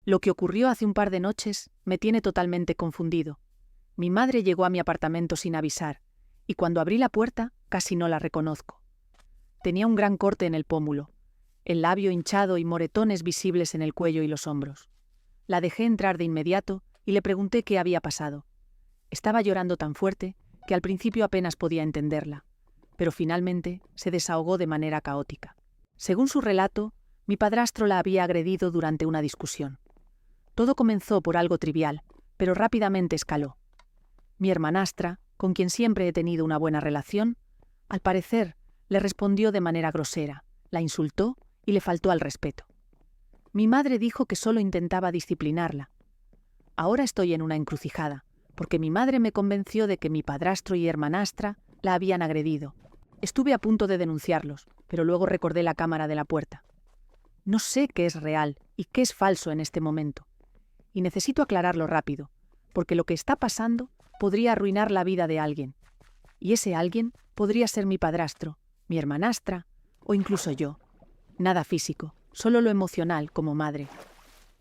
Lo que ocurrió hace un par de noches me tiene totalmente confundido. Mi madre llegó a mi apartamento sin avisar, y cuando abrí la puerta casi no la reconozco. Tenía un gran corte en el pómulo, el labio hinchado y moretones visibles en el cuello y los hombros. La dejé entrar de inmediato y le pregunté qué había pasado. Estaba llorando tan fuerte que al principio apenas podía entenderla, pero finalmente se desahogó de manera caótica. Según su relato, mi padrastro la había agredido durante una discusión. Todo comenzó por algo trivial, pero rápidamente escaló. Mi hermanastra, con quien siempre he tenido una buena relación, al parecer, le respondió de manera grosera, la insultó y le faltó al respeto. Mi madre dijo que solo intentaba disciplinarla. Ahora estoy en una encrucijada, porque mi madre me convenció de que mi padrastro y hermanastra la habían agredido. Estuve a punto de denunciarlos, pero luego recordé la cámara de la puerta. No sé qué es real y qué es falso en este momento. Y necesito aclararlo rápido, porque lo que está pasando podría arruinar la vida de alguien. Y ese alguien podría ser mi padrastro, mi hermanastra o incluso yo. Nada físico, solo lo emocional como madre.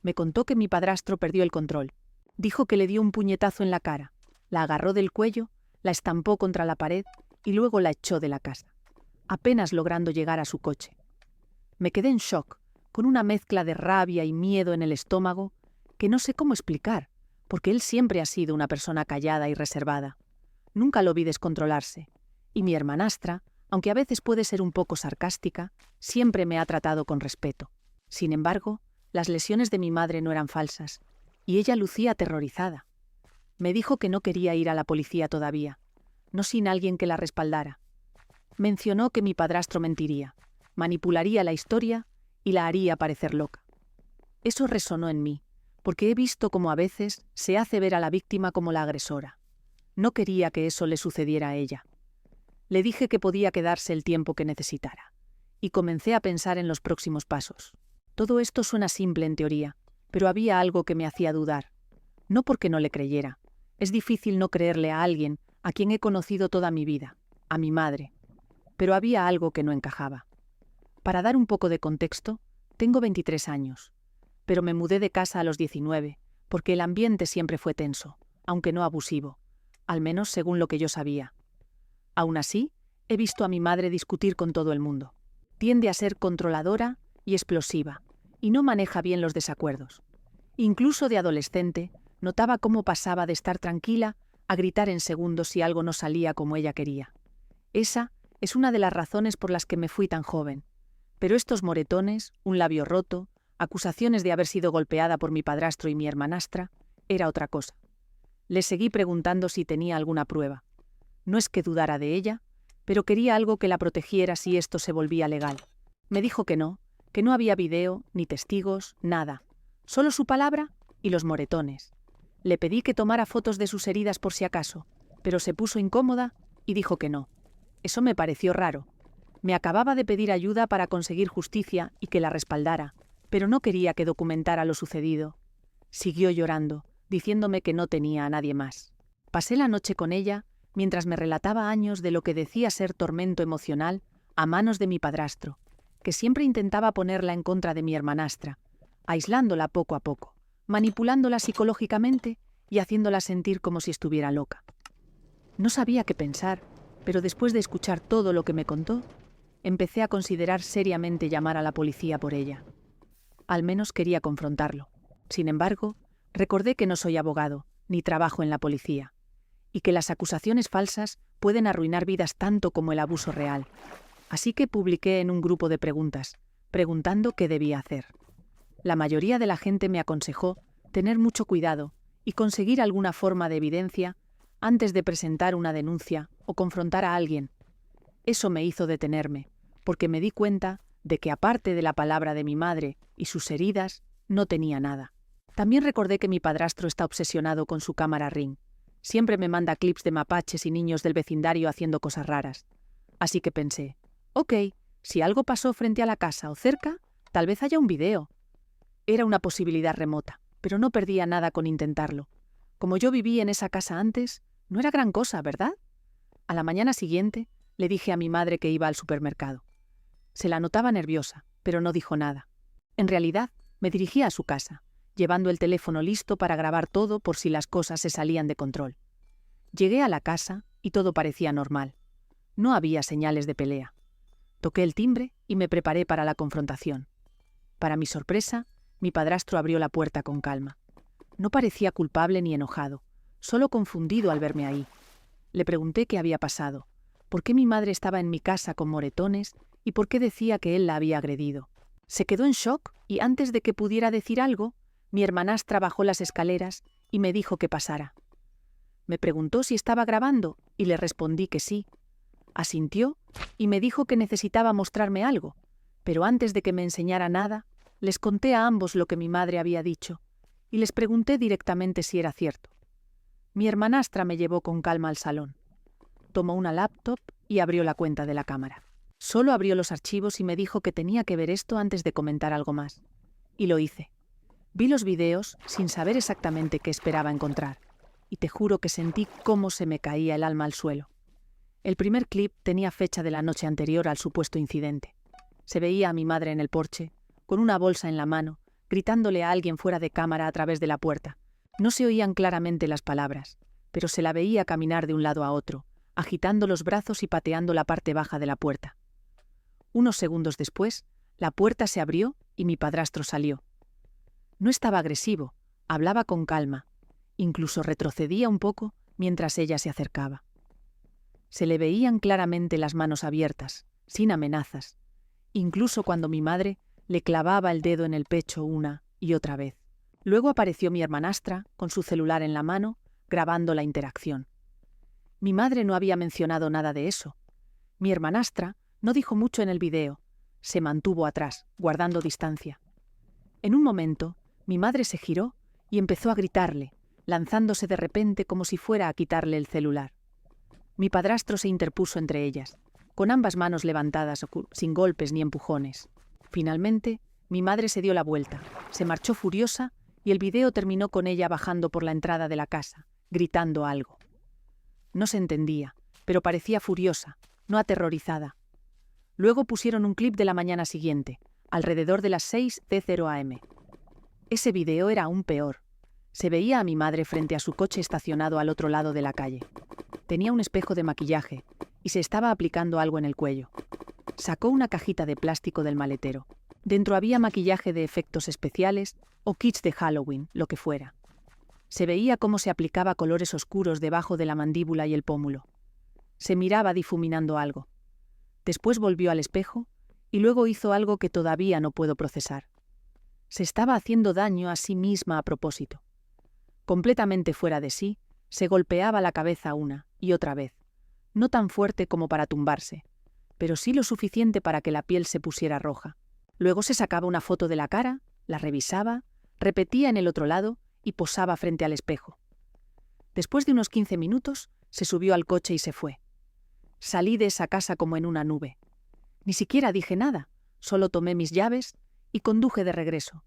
Me contó que mi padrastro perdió el control. Dijo que le dio un puñetazo en la cara, la agarró del cuello, la estampó contra la pared y luego la echó de la casa, apenas logrando llegar a su coche. Me quedé en shock, con una mezcla de rabia y miedo en el estómago que no sé cómo explicar, porque él siempre ha sido una persona callada y reservada. Nunca lo vi descontrolarse, y mi hermanastra, aunque a veces puede ser un poco sarcástica, siempre me ha tratado con respeto. Sin embargo, las lesiones de mi madre no eran falsas, y ella lucía aterrorizada. Me dijo que no quería ir a la policía todavía, no sin alguien que la respaldara. Mencionó que mi padrastro mentiría, manipularía la historia y la haría parecer loca. Eso resonó en mí, porque he visto cómo a veces se hace ver a la víctima como la agresora. No quería que eso le sucediera a ella. Le dije que podía quedarse el tiempo que necesitara, y comencé a pensar en los próximos pasos. Todo esto suena simple en teoría, pero había algo que me hacía dudar. No porque no le creyera. Es difícil no creerle a alguien a quien he conocido toda mi vida, a mi madre. Pero había algo que no encajaba. Para dar un poco de contexto, tengo 23 años, pero me mudé de casa a los 19, porque el ambiente siempre fue tenso, aunque no abusivo, al menos según lo que yo sabía. Aún así, he visto a mi madre discutir con todo el mundo. Tiende a ser controladora y explosiva, y no maneja bien los desacuerdos. Incluso de adolescente, notaba cómo pasaba de estar tranquila a gritar en segundos si algo no salía como ella quería. Esa es una de las razones por las que me fui tan joven. Pero estos moretones, un labio roto, acusaciones de haber sido golpeada por mi padrastro y mi hermanastra, era otra cosa. Le seguí preguntando si tenía alguna prueba. No es que dudara de ella, pero quería algo que la protegiera si esto se volvía legal. Me dijo que no había video, ni testigos, nada. Solo su palabra y los moretones. Le pedí que tomara fotos de sus heridas por si acaso, pero se puso incómoda y dijo que no. Eso me pareció raro. Me acababa de pedir ayuda para conseguir justicia y que la respaldara, pero no quería que documentara lo sucedido. Siguió llorando, diciéndome que no tenía a nadie más. Pasé la noche con ella, mientras me relataba años de lo que decía ser tormento emocional a manos de mi padrastro, que siempre intentaba ponerla en contra de mi hermanastra, aislándola poco a poco, manipulándola psicológicamente y haciéndola sentir como si estuviera loca. No sabía qué pensar, pero después de escuchar todo lo que me contó, empecé a considerar seriamente llamar a la policía por ella. Al menos quería confrontarlo. Sin embargo, recordé que no soy abogado, ni trabajo en la policía, y que las acusaciones falsas pueden arruinar vidas tanto como el abuso real. Así que publiqué en un grupo de preguntas, preguntando qué debía hacer. La mayoría de la gente me aconsejó tener mucho cuidado y conseguir alguna forma de evidencia antes de presentar una denuncia o confrontar a alguien. Eso me hizo detenerme, porque me di cuenta de que aparte de la palabra de mi madre y sus heridas, no tenía nada. También recordé que mi padrastro está obsesionado con su cámara Ring. Siempre me manda clips de mapaches y niños del vecindario haciendo cosas raras. Así que pensé, ok, si algo pasó frente a la casa o cerca, tal vez haya un video. Era una posibilidad remota, pero no perdía nada con intentarlo. Como yo viví en esa casa antes, no era gran cosa, ¿verdad? A la mañana siguiente, le dije a mi madre que iba al supermercado. Se la notaba nerviosa, pero no dijo nada. En realidad, me dirigía a su casa, llevando el teléfono listo para grabar todo por si las cosas se salían de control. Llegué a la casa y todo parecía normal. No había señales de pelea. Toqué el timbre y me preparé para la confrontación. Para mi sorpresa, mi padrastro abrió la puerta con calma. No parecía culpable ni enojado, solo confundido al verme ahí. Le pregunté qué había pasado, por qué mi madre estaba en mi casa con moretones y por qué decía que él la había agredido. Se quedó en shock y antes de que pudiera decir algo, mi hermanastra bajó las escaleras y me dijo que pasara. Me preguntó si estaba grabando y le respondí que sí. Asintió y me dijo que necesitaba mostrarme algo, pero antes de que me enseñara nada, les conté a ambos lo que mi madre había dicho y les pregunté directamente si era cierto. Mi hermanastra me llevó con calma al salón. Tomó una laptop y abrió la cuenta de la cámara. Solo abrió los archivos y me dijo que tenía que ver esto antes de comentar algo más. Y lo hice. Vi los videos sin saber exactamente qué esperaba encontrar, y te juro que sentí cómo se me caía el alma al suelo. El primer clip tenía fecha de la noche anterior al supuesto incidente. Se veía a mi madre en el porche, con una bolsa en la mano, gritándole a alguien fuera de cámara a través de la puerta. No se oían claramente las palabras, pero se la veía caminar de un lado a otro, agitando los brazos y pateando la parte baja de la puerta. Unos segundos después, la puerta se abrió y mi padrastro salió. No estaba agresivo, hablaba con calma, incluso retrocedía un poco mientras ella se acercaba. Se le veían claramente las manos abiertas, sin amenazas, incluso cuando mi madre le clavaba el dedo en el pecho una y otra vez. Luego apareció mi hermanastra, con su celular en la mano, grabando la interacción. Mi madre no había mencionado nada de eso. Mi hermanastra no dijo mucho en el video, se mantuvo atrás, guardando distancia. En un momento, mi madre se giró y empezó a gritarle, lanzándose de repente como si fuera a quitarle el celular. Mi padrastro se interpuso entre ellas, con ambas manos levantadas, sin golpes ni empujones. Finalmente, mi madre se dio la vuelta, se marchó furiosa y el video terminó con ella bajando por la entrada de la casa, gritando algo. No se entendía, pero parecía furiosa, no aterrorizada. Luego pusieron un clip de la mañana siguiente, alrededor de las 6:00 am. Ese video era aún peor. Se veía a mi madre frente a su coche estacionado al otro lado de la calle. Tenía un espejo de maquillaje y se estaba aplicando algo en el cuello. Sacó una cajita de plástico del maletero. Dentro había maquillaje de efectos especiales o kits de Halloween, lo que fuera. Se veía cómo se aplicaba colores oscuros debajo de la mandíbula y el pómulo. Se miraba difuminando algo. Después volvió al espejo y luego hizo algo que todavía no puedo procesar. Se estaba haciendo daño a sí misma a propósito. Completamente fuera de sí, se golpeaba la cabeza una y otra vez, no tan fuerte como para tumbarse, pero sí lo suficiente para que la piel se pusiera roja. Luego se sacaba una foto de la cara, la revisaba, repetía en el otro lado y posaba frente al espejo. Después de unos 15 minutos, se subió al coche y se fue. Salí de esa casa como en una nube. Ni siquiera dije nada, solo tomé mis llaves y conduje de regreso.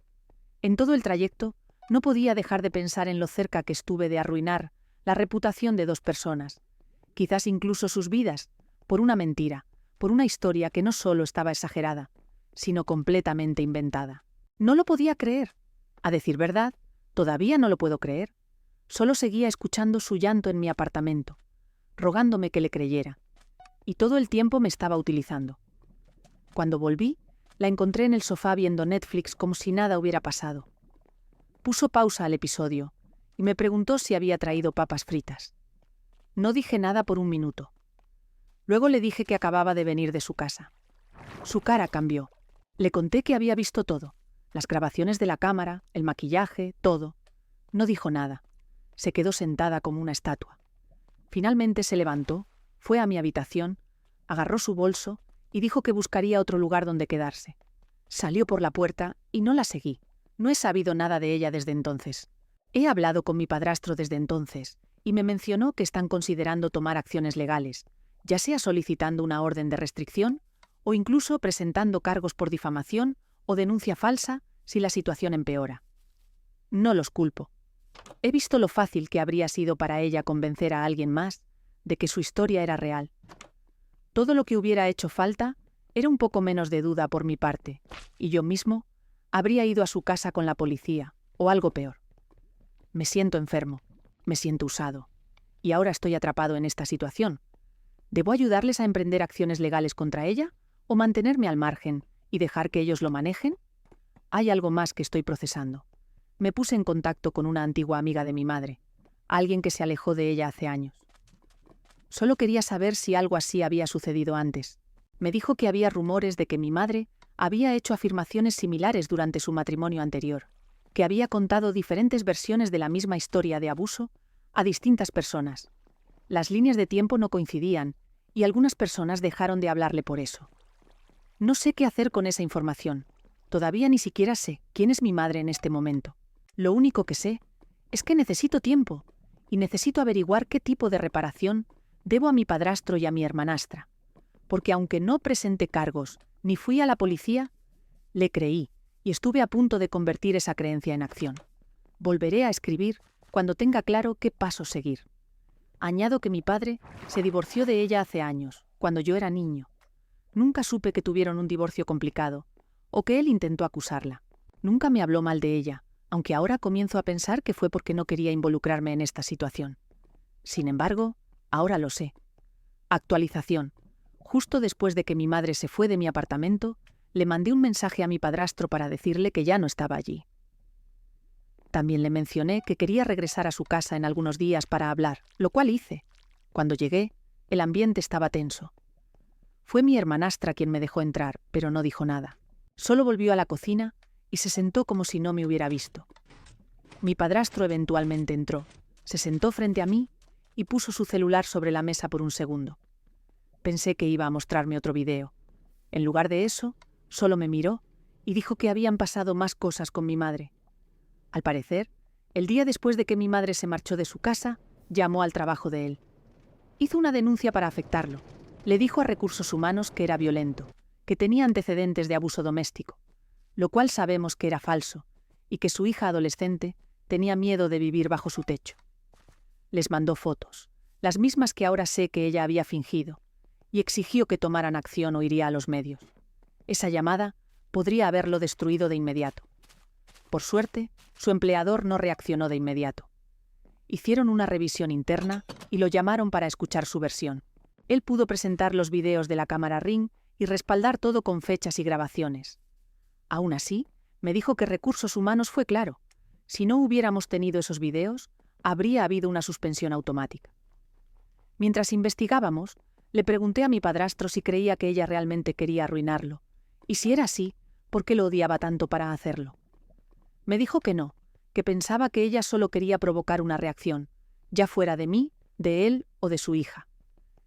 En todo el trayecto, no podía dejar de pensar en lo cerca que estuve de arruinar la reputación de dos personas, quizás incluso sus vidas, por una mentira, por una historia que no solo estaba exagerada, sino completamente inventada. No lo podía creer. A decir verdad, todavía no lo puedo creer. Solo seguía escuchando su llanto en mi apartamento, rogándome que le creyera, y todo el tiempo me estaba utilizando. Cuando volví, la encontré en el sofá viendo Netflix como si nada hubiera pasado. Puso pausa al episodio y me preguntó si había traído papas fritas. No dije nada por un minuto. Luego le dije que acababa de venir de su casa. Su cara cambió. Le conté que había visto todo, las grabaciones de la cámara, el maquillaje, todo. No dijo nada. Se quedó sentada como una estatua. Finalmente se levantó, fue a mi habitación, agarró su bolso y dijo que buscaría otro lugar donde quedarse. Salió por la puerta y no la seguí. No he sabido nada de ella desde entonces. He hablado con mi padrastro desde entonces y me mencionó que están considerando tomar acciones legales, ya sea solicitando una orden de restricción o incluso presentando cargos por difamación o denuncia falsa si la situación empeora. No los culpo. He visto lo fácil que habría sido para ella convencer a alguien más de que su historia era real. Todo lo que hubiera hecho falta era un poco menos de duda por mi parte, y yo mismo habría ido a su casa con la policía, o algo peor. Me siento enfermo, me siento usado, y ahora estoy atrapado en esta situación. ¿Debo ayudarles a emprender acciones legales contra ella o mantenerme al margen y dejar que ellos lo manejen? Hay algo más que estoy procesando. Me puse en contacto con una antigua amiga de mi madre, alguien que se alejó de ella hace años. Solo quería saber si algo así había sucedido antes. Me dijo que había rumores de que mi madre había hecho afirmaciones similares durante su matrimonio anterior, que había contado diferentes versiones de la misma historia de abuso a distintas personas. Las líneas de tiempo no coincidían y algunas personas dejaron de hablarle por eso. No sé qué hacer con esa información. Todavía ni siquiera sé quién es mi madre en este momento. Lo único que sé es que necesito tiempo y necesito averiguar qué tipo de reparación debo a mi padrastro y a mi hermanastra, porque aunque no presenté cargos ni fui a la policía, le creí y estuve a punto de convertir esa creencia en acción. Volveré a escribir cuando tenga claro qué pasos seguir. Añado que mi padre se divorció de ella hace años, cuando yo era niño. Nunca supe que tuvieron un divorcio complicado, o que él intentó acusarla. Nunca me habló mal de ella, aunque ahora comienzo a pensar que fue porque no quería involucrarme en esta situación. Sin embargo, ahora lo sé. Actualización. Justo después de que mi madre se fue de mi apartamento, le mandé un mensaje a mi padrastro para decirle que ya no estaba allí. También le mencioné que quería regresar a su casa en algunos días para hablar, lo cual hice. Cuando llegué, el ambiente estaba tenso. Fue mi hermanastra quien me dejó entrar, pero no dijo nada. Solo volvió a la cocina y se sentó como si no me hubiera visto. Mi padrastro eventualmente entró, se sentó frente a mí y puso su celular sobre la mesa por un segundo. Pensé que iba a mostrarme otro video. En lugar de eso, solo me miró y dijo que habían pasado más cosas con mi madre. Al parecer, el día después de que mi madre se marchó de su casa, llamó al trabajo de él. Hizo una denuncia para afectarlo. Le dijo a Recursos Humanos que era violento, que tenía antecedentes de abuso doméstico, lo cual sabemos que era falso, y que su hija adolescente tenía miedo de vivir bajo su techo. Les mandó fotos, las mismas que ahora sé que ella había fingido, y exigió que tomaran acción o iría a los medios. Esa llamada podría haberlo destruido de inmediato. Por suerte, su empleador no reaccionó de inmediato. Hicieron una revisión interna y lo llamaron para escuchar su versión. Él pudo presentar los videos de la cámara Ring y respaldar todo con fechas y grabaciones. Aún así, me dijo que Recursos Humanos fue claro. Si no hubiéramos tenido esos videos, habría habido una suspensión automática. Mientras investigábamos, le pregunté a mi padrastro si creía que ella realmente quería arruinarlo, y si era así, ¿por qué lo odiaba tanto para hacerlo? Me dijo que no, que pensaba que ella solo quería provocar una reacción, ya fuera de mí, de él o de su hija.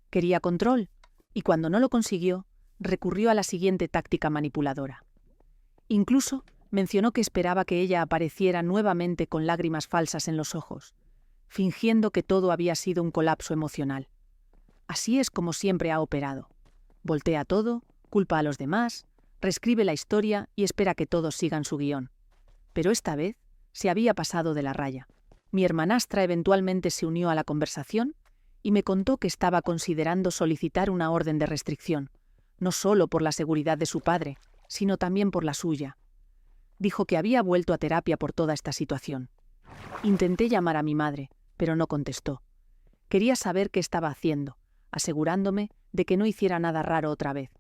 Quería control, y cuando no lo consiguió, recurrió a la siguiente táctica manipuladora. Incluso mencionó que esperaba que ella apareciera nuevamente con lágrimas falsas en los ojos, fingiendo que todo había sido un colapso emocional. Así es como siempre ha operado. Voltea todo, culpa a los demás, reescribe la historia y espera que todos sigan su guión. Pero esta vez se había pasado de la raya. Mi hermanastra eventualmente se unió a la conversación y me contó que estaba considerando solicitar una orden de restricción, no solo por la seguridad de su padre, sino también por la suya. Dijo que había vuelto a terapia por toda esta situación. Intenté llamar a mi madre, pero no contestó. Quería saber qué estaba haciendo, asegurándome de que no hiciera nada raro otra vez.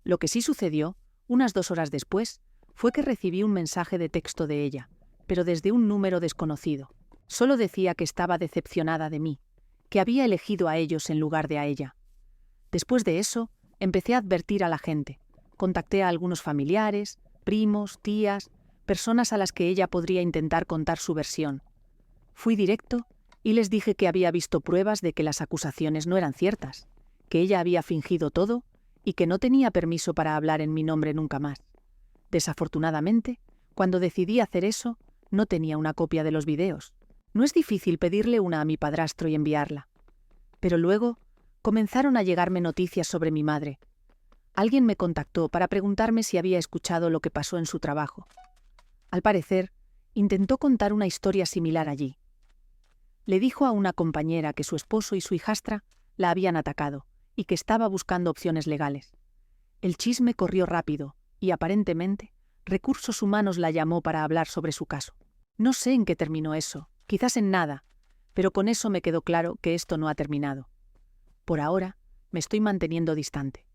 Lo que sí sucedió, unas 2 horas después, fue que recibí un mensaje de texto de ella, pero desde un número desconocido. Solo decía que estaba decepcionada de mí, que había elegido a ellos en lugar de a ella. Después de eso, empecé a advertir a la gente. Contacté a algunos familiares, primos, tías, personas a las que ella podría intentar contar su versión. Fui directo y les dije que había visto pruebas de que las acusaciones no eran ciertas, que ella había fingido todo y que no tenía permiso para hablar en mi nombre nunca más. Desafortunadamente, cuando decidí hacer eso, no tenía una copia de los videos. No es difícil pedirle una a mi padrastro y enviarla. Pero luego comenzaron a llegarme noticias sobre mi madre. Alguien me contactó para preguntarme si había escuchado lo que pasó en su trabajo. Al parecer, intentó contar una historia similar allí. Le dijo a una compañera que su esposo y su hijastra la habían atacado y que estaba buscando opciones legales. El chisme corrió rápido y, aparentemente, Recursos Humanos la llamó para hablar sobre su caso. No sé en qué terminó eso, quizás en nada, pero con eso me quedó claro que esto no ha terminado. Por ahora, me estoy manteniendo distante.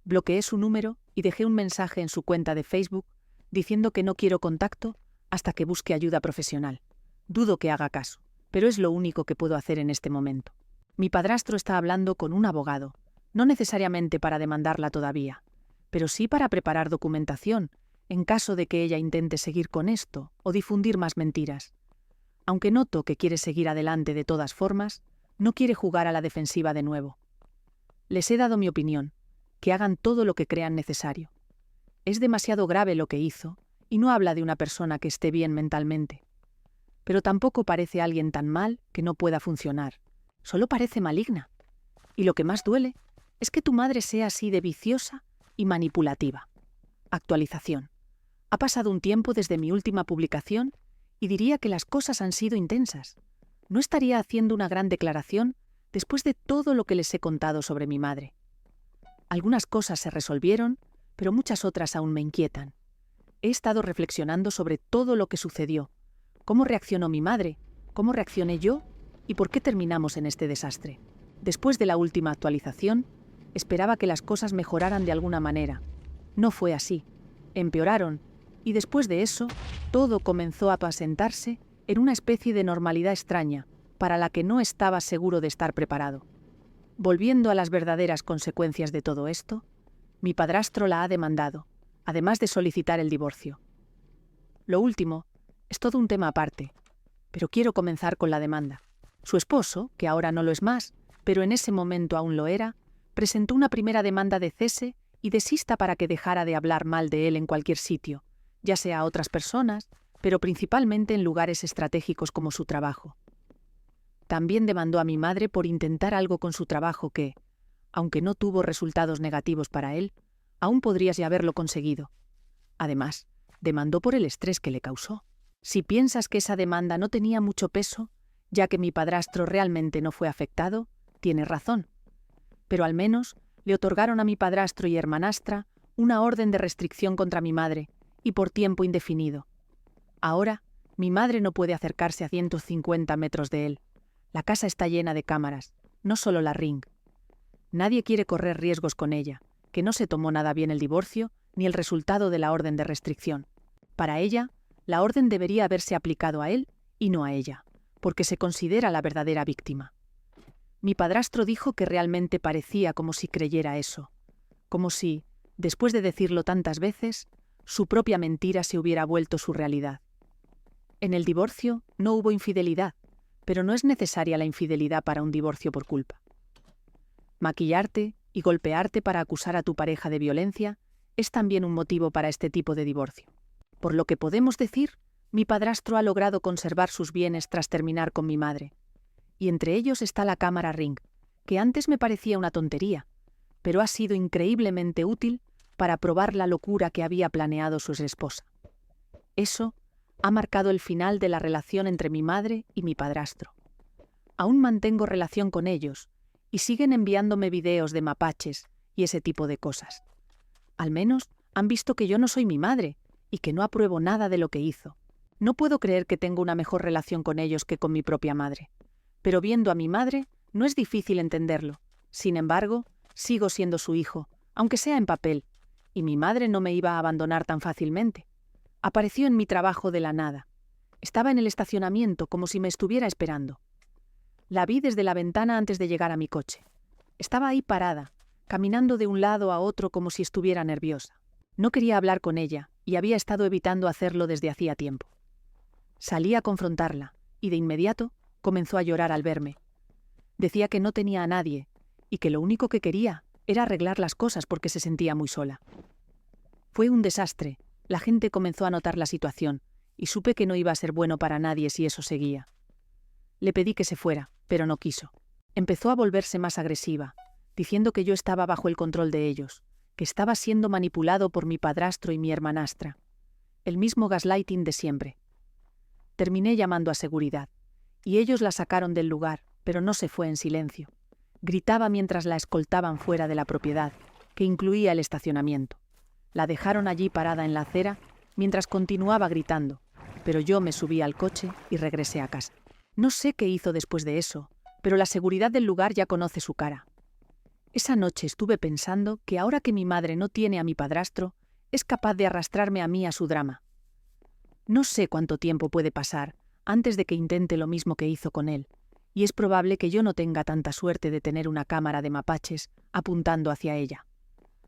Bloqueé su número y dejé un mensaje en su cuenta de Facebook diciendo que no quiero contacto hasta que busque ayuda profesional. Dudo que haga caso, pero es lo único que puedo hacer en este momento. Mi padrastro está hablando con un abogado, no necesariamente para demandarla todavía, pero sí para preparar documentación en caso de que ella intente seguir con esto o difundir más mentiras. Aunque noto que quiere seguir adelante de todas formas, no quiere jugar a la defensiva de nuevo. Les he dado mi opinión, que hagan todo lo que crean necesario. Es demasiado grave lo que hizo, y no habla de una persona que esté bien mentalmente. Pero tampoco parece alguien tan mal que no pueda funcionar. Solo parece maligna. Y lo que más duele es que tu madre sea así de viciosa y manipulativa. Actualización. Ha pasado un tiempo desde mi última publicación y diría que las cosas han sido intensas. No estaría haciendo una gran declaración después de todo lo que les he contado sobre mi madre. Algunas cosas se resolvieron, pero muchas otras aún me inquietan. He estado reflexionando sobre todo lo que sucedió, cómo reaccionó mi madre, cómo reaccioné yo y por qué terminamos en este desastre. Después de la última actualización, esperaba que las cosas mejoraran de alguna manera. No fue así. Empeoraron, y después de eso, todo comenzó a apacentarse en una especie de normalidad extraña, para la que no estaba seguro de estar preparado. Volviendo a las verdaderas consecuencias de todo esto, mi padrastro la ha demandado, además de solicitar el divorcio. Lo último es todo un tema aparte, pero quiero comenzar con la demanda. Su esposo, que ahora no lo es más, pero en ese momento aún lo era, presentó una primera demanda de cese y desista para que dejara de hablar mal de él en cualquier sitio, ya sea a otras personas, pero principalmente en lugares estratégicos como su trabajo. También demandó a mi madre por intentar algo con su trabajo que, aunque no tuvo resultados negativos para él, aún podría haberlo conseguido. Además, demandó por el estrés que le causó. Si piensas que esa demanda no tenía mucho peso, ya que mi padrastro realmente no fue afectado, tienes razón. Pero al menos le otorgaron a mi padrastro y hermanastra una orden de restricción contra mi madre, y por tiempo indefinido. Ahora, mi madre no puede acercarse a 150 metros de él. La casa está llena de cámaras, no solo la Ring. Nadie quiere correr riesgos con ella, que no se tomó nada bien el divorcio ni el resultado de la orden de restricción. Para ella, la orden debería haberse aplicado a él y no a ella, porque se considera la verdadera víctima. Mi padrastro dijo que realmente parecía como si creyera eso, como si, después de decirlo tantas veces, su propia mentira se hubiera vuelto su realidad. En el divorcio no hubo infidelidad, pero no es necesaria la infidelidad para un divorcio por culpa. Maquillarte y golpearte para acusar a tu pareja de violencia es también un motivo para este tipo de divorcio. Por lo que podemos decir, mi padrastro ha logrado conservar sus bienes tras terminar con mi madre. Y entre ellos está la cámara Ring, que antes me parecía una tontería, pero ha sido increíblemente útil para probar la locura que había planeado su esposa. Eso ha marcado el final de la relación entre mi madre y mi padrastro. Aún mantengo relación con ellos, y siguen enviándome videos de mapaches y ese tipo de cosas. Al menos han visto que yo no soy mi madre y que no apruebo nada de lo que hizo. No puedo creer que tengo una mejor relación con ellos que con mi propia madre. Pero viendo a mi madre, no es difícil entenderlo. Sin embargo, sigo siendo su hijo, aunque sea en papel, y mi madre no me iba a abandonar tan fácilmente. Apareció en mi trabajo de la nada. Estaba en el estacionamiento como si me estuviera esperando. La vi desde la ventana antes de llegar a mi coche. Estaba ahí parada, caminando de un lado a otro como si estuviera nerviosa. No quería hablar con ella, y había estado evitando hacerlo desde hacía tiempo. Salí a confrontarla, y de inmediato comenzó a llorar al verme. Decía que no tenía a nadie, y que lo único que quería era arreglar las cosas porque se sentía muy sola. Fue un desastre. La gente comenzó a notar la situación, y supe que no iba a ser bueno para nadie si eso seguía. Le pedí que se fuera, pero no quiso. Empezó a volverse más agresiva, diciendo que yo estaba bajo el control de ellos, que estaba siendo manipulado por mi padrastro y mi hermanastra. El mismo gaslighting de siempre. Terminé llamando a seguridad, y ellos la sacaron del lugar, pero no se fue en silencio. Gritaba mientras la escoltaban fuera de la propiedad, que incluía el estacionamiento. La dejaron allí parada en la acera, mientras continuaba gritando, pero yo me subí al coche y regresé a casa. No sé qué hizo después de eso, pero la seguridad del lugar ya conoce su cara. Esa noche estuve pensando que ahora que mi madre no tiene a mi padrastro, es capaz de arrastrarme a mí a su drama. No sé cuánto tiempo puede pasar antes de que intente lo mismo que hizo con él, y es probable que yo no tenga tanta suerte de tener una cámara de mapaches apuntando hacia ella.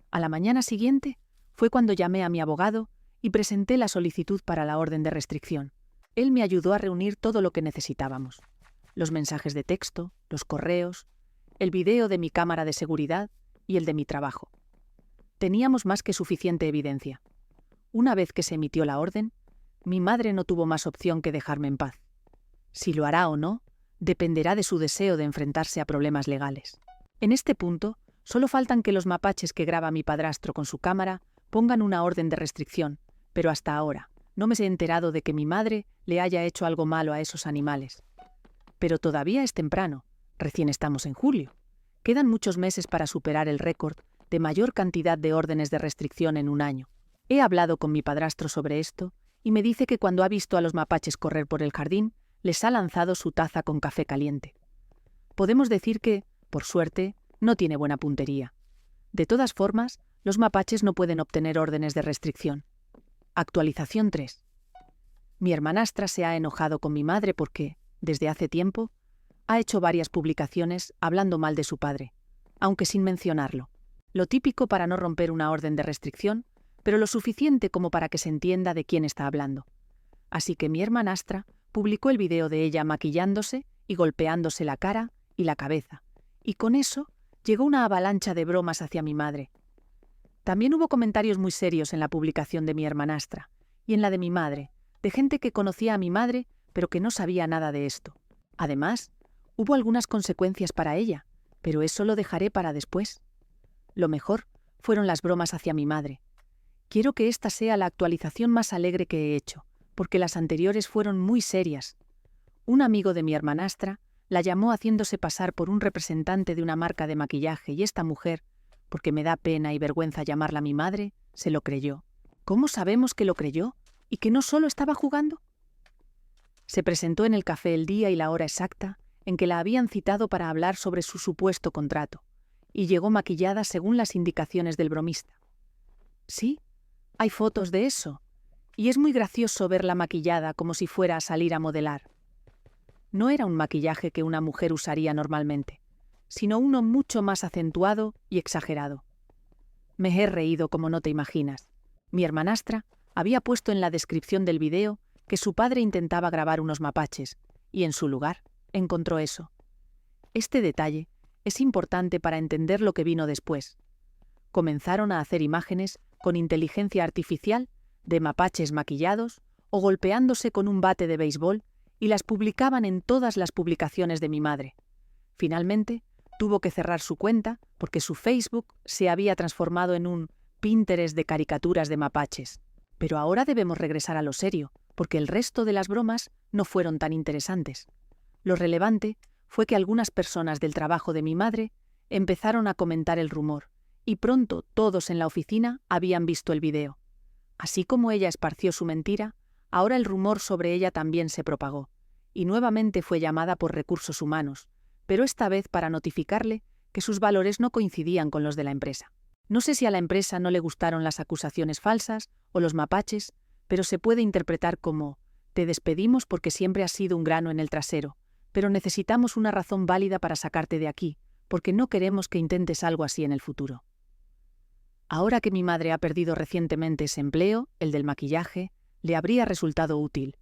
A la mañana siguiente fue cuando llamé a mi abogado y presenté la solicitud para la orden de restricción. Él me ayudó a reunir todo lo que necesitábamos: los mensajes de texto, los correos, el video de mi cámara de seguridad y el de mi trabajo. Teníamos más que suficiente evidencia. Una vez que se emitió la orden, mi madre no tuvo más opción que dejarme en paz. Si lo hará o no, dependerá de su deseo de enfrentarse a problemas legales. En este punto, solo faltan que los mapaches que graba mi padrastro con su cámara pongan una orden de restricción, pero hasta ahora no me he enterado de que mi madre le haya hecho algo malo a esos animales. Pero todavía es temprano, recién estamos en julio. Quedan muchos meses para superar el récord de mayor cantidad de órdenes de restricción en un año. He hablado con mi padrastro sobre esto y me dice que cuando ha visto a los mapaches correr por el jardín, les ha lanzado su taza con café caliente. Podemos decir que, por suerte, no tiene buena puntería. De todas formas, los mapaches no pueden obtener órdenes de restricción. Actualización 3. Mi hermanastra se ha enojado con mi madre porque, desde hace tiempo, ha hecho varias publicaciones hablando mal de su padre, aunque sin mencionarlo. Lo típico para no romper una orden de restricción, pero lo suficiente como para que se entienda de quién está hablando. Así que mi hermanastra publicó el video de ella maquillándose y golpeándose la cara y la cabeza, y con eso llegó una avalancha de bromas hacia mi madre. También hubo comentarios muy serios en la publicación de mi hermanastra y en la de mi madre, de gente que conocía a mi madre pero que no sabía nada de esto. Además, hubo algunas consecuencias para ella, pero eso lo dejaré para después. Lo mejor fueron las bromas hacia mi madre. Quiero que esta sea la actualización más alegre que he hecho, porque las anteriores fueron muy serias. Un amigo de mi hermanastra la llamó haciéndose pasar por un representante de una marca de maquillaje y esta mujer, porque me da pena y vergüenza llamarla mi madre, se lo creyó. ¿Cómo sabemos que lo creyó y que no solo estaba jugando? Se presentó en el café el día y la hora exacta en que la habían citado para hablar sobre su supuesto contrato, y llegó maquillada según las indicaciones del bromista. Sí, hay fotos de eso, y es muy gracioso verla maquillada como si fuera a salir a modelar. No era un maquillaje que una mujer usaría normalmente, sino uno mucho más acentuado y exagerado. Me he reído como no te imaginas. Mi hermanastra había puesto en la descripción del video que su padre intentaba grabar unos mapaches, y en su lugar encontró eso. Este detalle es importante para entender lo que vino después. Comenzaron a hacer imágenes con inteligencia artificial de mapaches maquillados o golpeándose con un bate de béisbol y las publicaban en todas las publicaciones de mi madre. Finalmente, tuvo que cerrar su cuenta porque su Facebook se había transformado en un Pinterest de caricaturas de mapaches. Pero ahora debemos regresar a lo serio, porque el resto de las bromas no fueron tan interesantes. Lo relevante fue que algunas personas del trabajo de mi madre empezaron a comentar el rumor, y pronto todos en la oficina habían visto el video. Así como ella esparció su mentira, ahora el rumor sobre ella también se propagó, y nuevamente fue llamada por recursos humanos, pero esta vez para notificarle que sus valores no coincidían con los de la empresa. No sé si a la empresa no le gustaron las acusaciones falsas o los mapaches, pero se puede interpretar como: te despedimos porque siempre has sido un grano en el trasero, pero necesitamos una razón válida para sacarte de aquí, porque no queremos que intentes algo así en el futuro. Ahora que mi madre ha perdido recientemente ese empleo, el del maquillaje, le habría resultado útil,